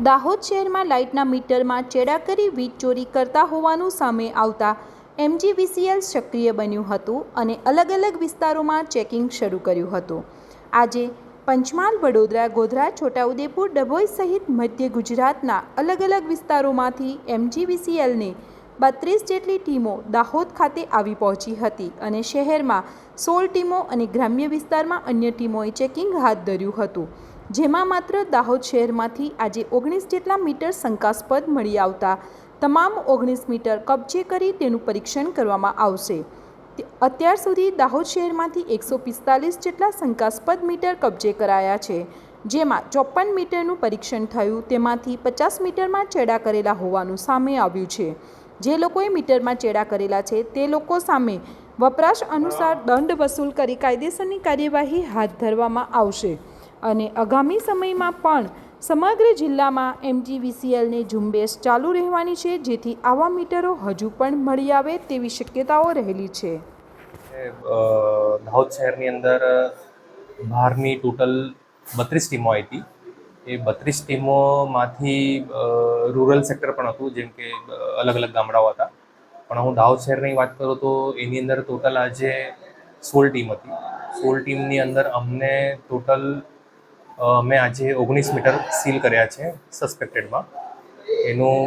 દાહોદ શહેરમાં લાઇટના મીટરમાં ચેડા કરી વીજ ચોરી કરતા હોવાનું સામે આવતા MGVCL સક્રિય બન્યું હતું અને અલગ અલગ વિસ્તારોમાં ચેકિંગ શરૂ કર્યું હતું। આજે પંચમહાલ, વડોદરા, ગોધરા, છોટાઉદેપુર, ડભોઈ સહિત મધ્ય ગુજરાતના અલગ અલગ વિસ્તારોમાંથી MGVCLની 32 જેટલી ટીમો દાહોદ ખાતે આવી પહોંચી હતી અને શહેરમાં 16 ટીમો અને ગ્રામ્ય વિસ્તારમાં અન્ય ટીમોએ ચેકિંગ હાથ ધર્યું હતું, જેમાં માત્ર દાહોદ શહેરમાંથી આજે 19 જેટલા મીટર શંકાસ્પદ મળી આવતા તમામ 19 મીટર કબજે કરી તેનું પરીક્ષણ કરવામાં આવશે। અત્યાર સુધી દાહોદ શહેરમાંથી 145 જેટલા શંકાસ્પદ મીટર કબજે કરાયા છે, જેમાં 54 મીટરનું પરીક્ષણ થયું, તેમાંથી 50 મીટરમાં ચેડા કરેલા હોવાનું સામે આવ્યું છે। જે લોકોએ મીટરમાં ચેડા કરેલા છે તે લોકો સામે વપરાશ અનુસાર દંડ વસૂલ કરી કાયદેસરની કાર્યવાહી હાથ ધરવામાં આવશે અને આગામી સમયમાં પણ સમગ્ર જિલ્લામાં MGVCLની ઝુંબેશ ચાલુ રહેવાની છે, જેથી આવા મીટરો હજુ પણ મળી આવે તેવી શક્યતાઓ રહેલી છે। દાહોદ શહેરની અંદર બહારની ટોટલ 32 ટીમો આવી હતી। એ 32 ટીમોમાંથી રૂરલ સેક્ટર પણ હતું, જેમ કે અલગ અલગ ગામડાઓ હતા, પણ હું દાહોદ શહેરની વાત કરું તો એની અંદર ટોટલ આજે 16 ટીમ હતી। 16 ટીમની અંદર અમને ટોટલ મેં આજે 19 મીટર સીલ કર્યા છે સસ્પેક્ટેડમાં। એનું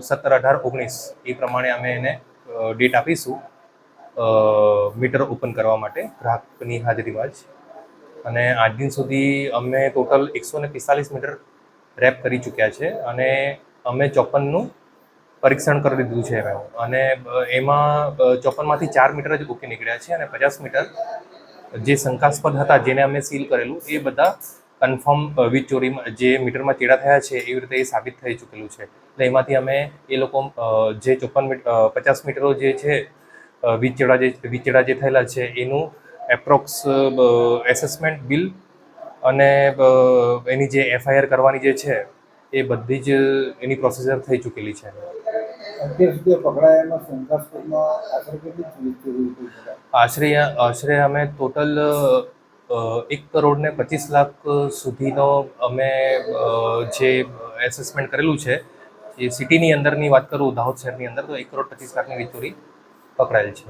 17, 18, 19 એ પ્રમાણે અમે એને ડેટ આપીશું મીટર ઓપન કરવા માટે ગ્રાહકની હાજરીમાં જ। અને આજ દિન સુધી અમે ટોટલ 145 મીટર રેપ કરી ચૂક્યા છે અને અમે 54નું પરીક્ષણ કરી દીધું છે અને એમાં 54માંથી 4 મીટર જ ઓકે નીકળ્યા છે અને 50 મીટર જે શંકાસ્પદ હતા જેને અમે સીલ કરેલું એ બધા કન્ફર્મ વીજ ચોરીમાં જે મીટરમાં ચેડા થયા છે એવી રીતે એ સાબિત થઈ ચૂકેલું છે। એટલે એમાંથી અમે એ લોકો જે 50 મીટરો જે છે વીજ ચેડા જે થયેલા છે એનું એપ્રોક્સ એસેસમેન્ટ બિલ અને એની જે FIR કરવાની જે છે એ બધી જ એની પ્રોસેસર થઈ ચૂકેલી છે। આશરે અમે ટોટલ 1,25,00,000 સુધીનો અમે જે એસેસમેન્ટ કરેલું છે એ સિટીની અંદરની વાત કરું દાહોદ શહેરની અંદર તો 1,25,00,000ની વીજ ચોરી પકડાયેલ છે।